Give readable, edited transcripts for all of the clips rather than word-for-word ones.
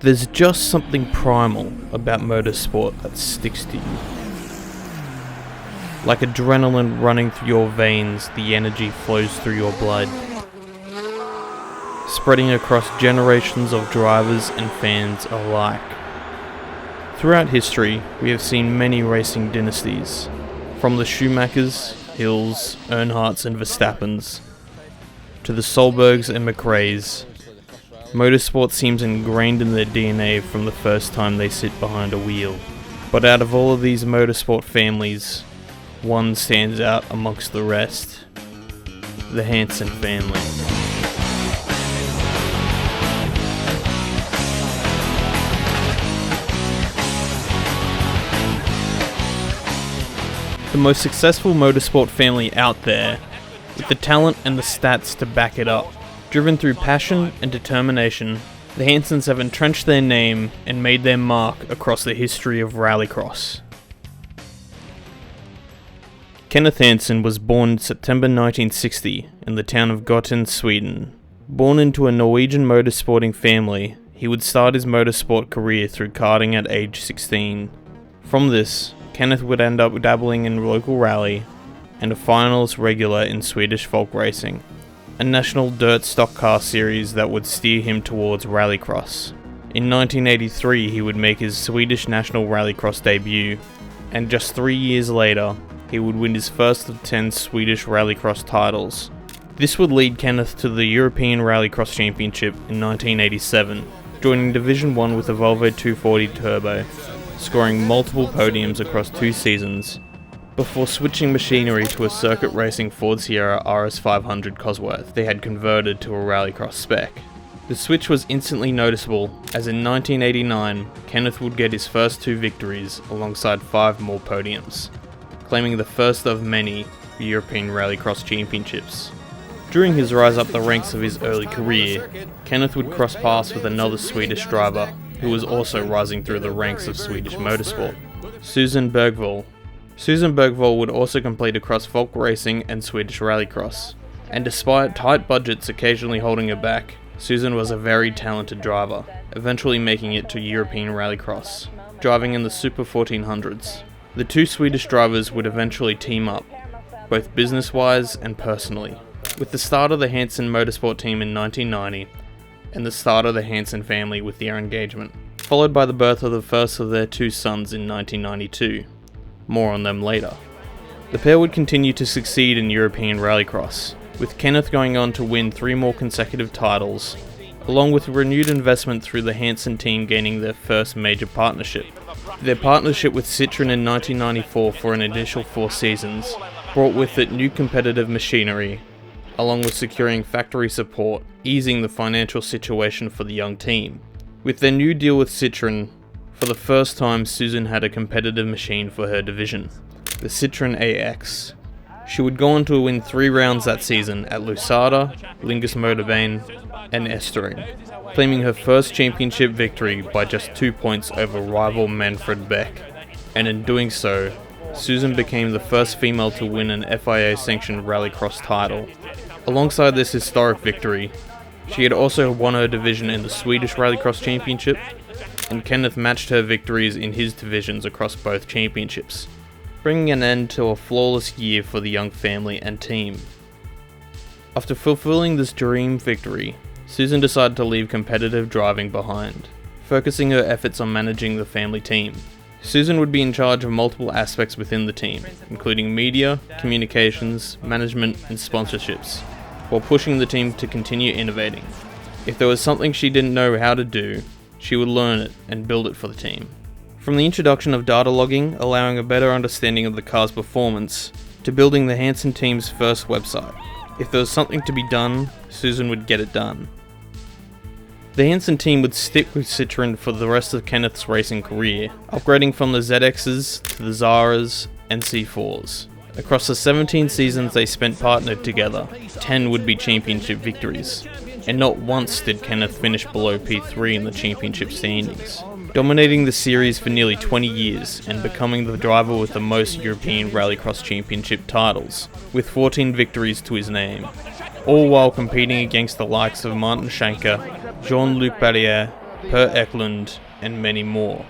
There's just something primal about motorsport that sticks to you. Like adrenaline running through your veins, the energy flows through your blood, spreading across generations of drivers and fans alike. Throughout history, we have seen many racing dynasties, from the Schumachers, Hills, Earnhardts and Verstappens, to the Solbergs and McRaes. Motorsport seems ingrained in their DNA from the first time they sit behind a wheel. But out of all of these motorsport families, one stands out amongst the rest: the Hansen family. The most successful motorsport family out there, with the talent and the stats to back it up. Driven through passion and determination, the Hansens have entrenched their name and made their mark across the history of Rallycross. Kenneth Hansen was born in September 1960 in the town of Gotland, Sweden. Born into a Norwegian motorsporting family, he would start his motorsport career through karting at age 16. From this, Kenneth would end up dabbling in local rally and a finals regular in Swedish folk racing, a national dirt stock car series that would steer him towards Rallycross. In 1983 he would make his Swedish national Rallycross debut, and just 3 years later he would win his first of 10 Swedish Rallycross titles. This would lead Kenneth to the European Rallycross Championship in 1987, joining Division 1 with a Volvo 240 Turbo, scoring multiple podiums across 2 seasons, before switching machinery to a circuit racing Ford Sierra RS500 Cosworth they had converted to a Rallycross spec. The switch was instantly noticeable, as in 1989, Kenneth would get his first 2 victories alongside 5 more podiums, claiming the first of many European Rallycross Championships. During his rise up the ranks of his early career, Kenneth would cross paths with another Swedish driver who was also rising through the ranks of Swedish motorsport, Susann Bergvall. Susann Bergvall would also complete across folk racing and Swedish Rallycross, and despite tight budgets occasionally holding her back, Susann was a very talented driver, eventually making it to European Rallycross, driving in the Super 1400s. The 2 Swedish drivers would eventually team up, both business-wise and personally, with the start of the Hansen Motorsport team in 1990, and the start of the Hansen family with their engagement, followed by the birth of the first of their 2 sons in 1992. More on them later. The pair would continue to succeed in European Rallycross, with Kenneth going on to win 3 more consecutive titles, along with renewed investment through the Hansen team gaining their first major partnership. Their partnership with Citroën in 1994 for an initial 4 seasons brought with it new competitive machinery, along with securing factory support, easing the financial situation for the young team. With their new deal with Citroën, for the first time Susann had a competitive machine for her division, the Citroën AX. She would go on to win 3 rounds that season at Lusada, Lingus Motorbane and Estering, claiming her first championship victory by just 2 points over rival Manfred Beck, and in doing so, Susann became the first female to win an FIA-sanctioned Rallycross title. Alongside this historic victory, she had also won her division in the Swedish Rallycross Championship, and Kenneth matched her victories in his divisions across both championships, bringing an end to a flawless year for the young family and team. After fulfilling this dream victory, Susann decided to leave competitive driving behind, focusing her efforts on managing the family team. Susann would be in charge of multiple aspects within the team, including media, communications, management and sponsorships, while pushing the team to continue innovating. If there was something she didn't know how to do, she would learn it and build it for the team. From the introduction of data logging, allowing a better understanding of the car's performance, to building the Hansen team's first website. If there was something to be done, Susann would get it done. The Hansen team would stick with Citroën for the rest of Kenneth's racing career, upgrading from the ZXs to the Zaras and C4s. Across the 17 seasons they spent partnered together, 10 would be championship victories, and not once did Kenneth finish below P3 in the championship standings, dominating the series for nearly 20 years and becoming the driver with the most European Rallycross Championship titles, with 14 victories to his name, all while competing against the likes of Martin Schenker, Jean-Luc Barrière, Per Eklund, and many more.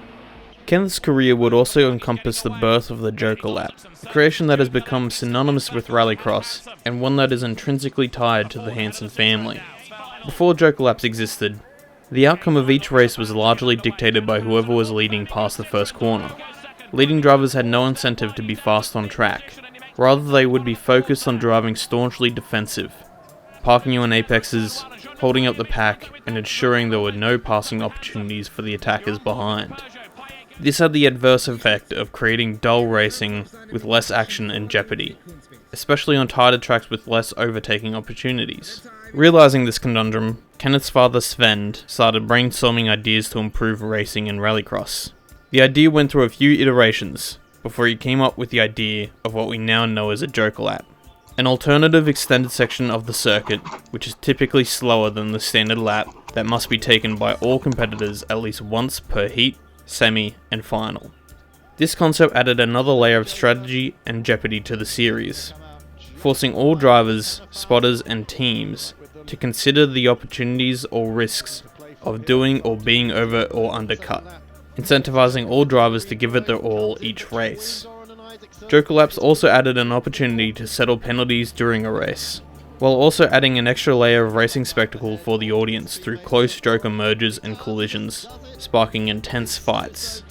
Kenneth's career would also encompass the birth of the Joker Lap, a creation that has become synonymous with Rallycross, and one that is intrinsically tied to the Hansen family. Before Joker Laps existed, the outcome of each race was largely dictated by whoever was leading past the first corner. Leading drivers had no incentive to be fast on track. Rather, they would be focused on driving staunchly defensive, parking you on apexes, holding up the pack, and ensuring there were no passing opportunities for the attackers behind. This had the adverse effect of creating dull racing with less action and jeopardy, especially on tighter tracks with less overtaking opportunities. Realising this conundrum, Kenneth's father Sven started brainstorming ideas to improve racing in Rallycross. The idea went through a few iterations before he came up with the idea of what we now know as a Joker Lap, an alternative extended section of the circuit which is typically slower than the standard lap that must be taken by all competitors at least once per heat, semi, and final. This concept added another layer of strategy and jeopardy to the series, forcing all drivers, spotters, and teams to consider the opportunities or risks of doing or being over or undercut, incentivizing all drivers to give it their all each race. Joker Laps also added an opportunity to settle penalties during a race, while also adding an extra layer of racing spectacle for the audience through close Joker mergers and collisions, sparking intense fights.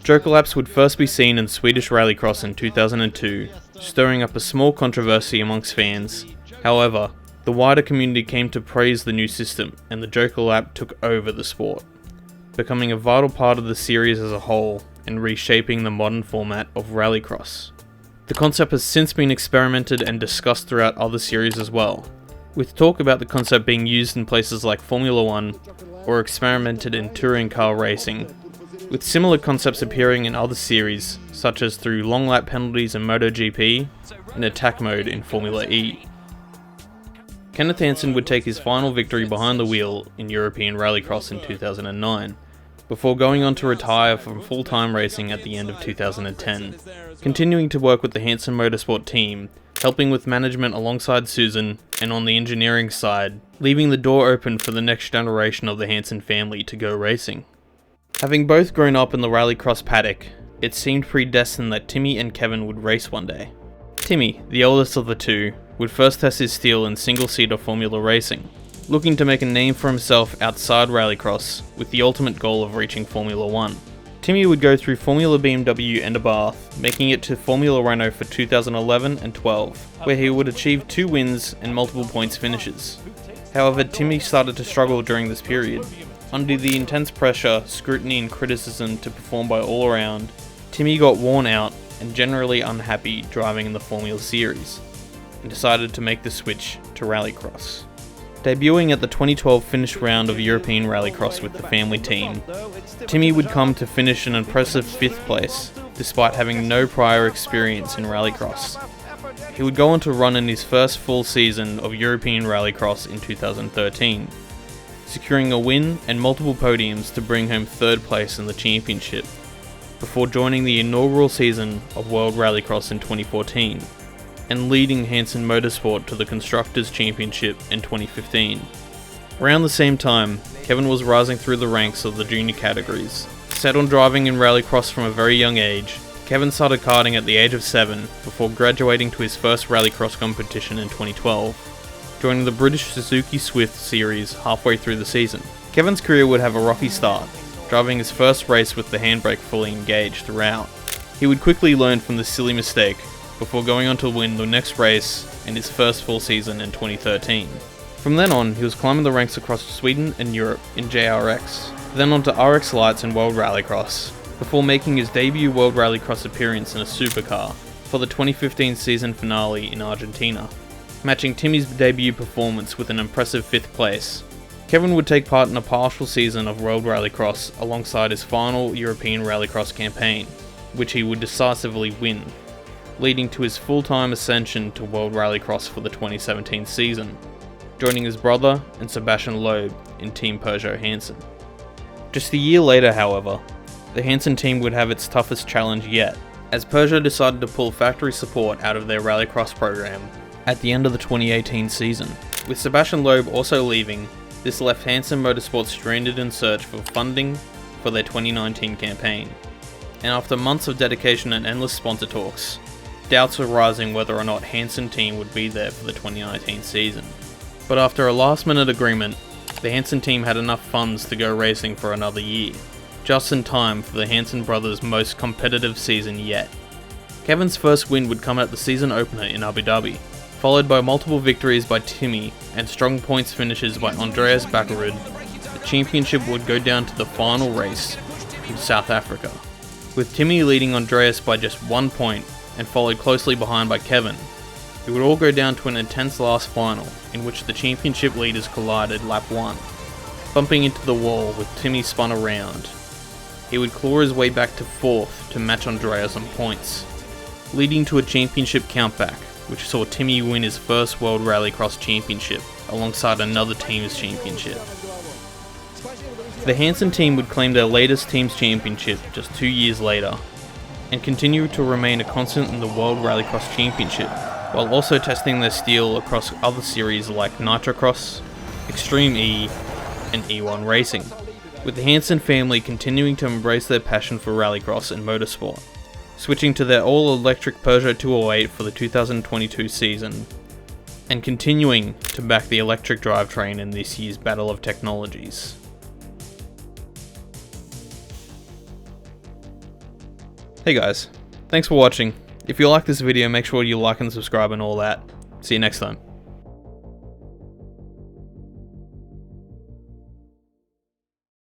Joker Laps would first be seen in Swedish Rallycross in 2002, stirring up a small controversy amongst fans. However, the wider community came to praise the new system, and the Joker Lap took over the sport, becoming a vital part of the series as a whole and reshaping the modern format of Rallycross. The concept has since been experimented and discussed throughout other series as well, with talk about the concept being used in places like Formula 1 or experimented in touring car racing, with similar concepts appearing in other series, such as through long lap penalties in MotoGP and attack mode in Formula E. Kenneth Hansen would take his final victory behind the wheel in European Rallycross in 2009, before going on to retire from full-time racing at the end of 2010, continuing to work with the Hansen Motorsport team, helping with management alongside Susann, and on the engineering side, leaving the door open for the next generation of the Hansen family to go racing. Having both grown up in the Rallycross paddock, it seemed predestined that Timmy and Kevin would race one day. Timmy, the oldest of the two, would first test his steel in single-seater Formula racing, looking to make a name for himself outside Rallycross with the ultimate goal of reaching Formula 1. Timmy would go through Formula BMW and a Bath, making it to Formula Renault for 2011 and 12, where he would achieve 2 wins and multiple points finishes. However, Timmy started to struggle during this period. Under the intense pressure, scrutiny and criticism to perform by all around, Timmy got worn out and generally unhappy driving in the Formula Series, and decided to make the switch to Rallycross. Debuting at the 2012 Finnish round of European Rallycross with the family team, Timmy would come to finish an impressive 5th place, despite having no prior experience in Rallycross. He would go on to run in his first full season of European Rallycross in 2013, securing a win and multiple podiums to bring home 3rd place in the championship, before joining the inaugural season of World Rallycross in 2014, and leading Hansen Motorsport to the Constructors' Championship in 2015. Around the same time, Kevin was rising through the ranks of the junior categories. Set on driving in Rallycross from a very young age, Kevin started karting at the age of 7 before graduating to his first Rallycross competition in 2012, joining the British Suzuki Swift series halfway through the season. Kevin's career would have a rocky start, driving his first race with the handbrake fully engaged throughout. He would quickly learn from this silly mistake, before going on to win the next race and his first full season in 2013. From then on, he was climbing the ranks across Sweden and Europe in JRX, then on to RX Lights and World Rallycross, before making his debut World Rallycross appearance in a supercar for the 2015 season finale in Argentina, matching Timmy's debut performance with an impressive 5th place. Kevin would take part in a partial season of World Rallycross alongside his final European Rallycross campaign, which he would decisively win, leading to his full-time ascension to World Rallycross for the 2017 season, joining his brother and Sebastian Loeb in Team Peugeot Hansen. Just a year later, however, the Hansen team would have its toughest challenge yet, as Peugeot decided to pull factory support out of their Rallycross program at the end of the 2018 season. With Sebastian Loeb also leaving, This left Hansen Motorsport stranded in search for funding for their 2019 campaign. And after months of dedication and endless sponsor talks, doubts were rising whether or not Hansen team would be there for the 2019 season. But after a last-minute agreement, the Hansen team had enough funds to go racing for another year, just in time for the Hansen brothers' most competitive season yet. Kevin's first win would come at the season opener in Abu Dhabi, followed by multiple victories by Timmy and strong points finishes by Andreas Bakkerud. The championship would go down to the final race in South Africa, with Timmy leading Andreas by just 1 point and followed closely behind by Kevin. It would all go down to an intense last final, in which the championship leaders collided lap 1, bumping into the wall with Timmy spun around. He would claw his way back to 4th to match Andreas on points, leading to a championship countback, which saw Timmy win his first World Rallycross Championship alongside another team's championship. The Hansen team would claim their latest team's championship just 2 years later, and continue to remain a constant in the World Rallycross Championship, while also testing their steel across other series like Nitrocross, Extreme E, and E1 Racing, with the Hansen family continuing to embrace their passion for Rallycross and motorsport, switching to their all-electric Peugeot 208 for the 2022 season, and continuing to back the electric drivetrain in this year's Battle of Technologies. Hey guys, thanks for watching. If you like this video, make sure you like and subscribe and all that. See you next time.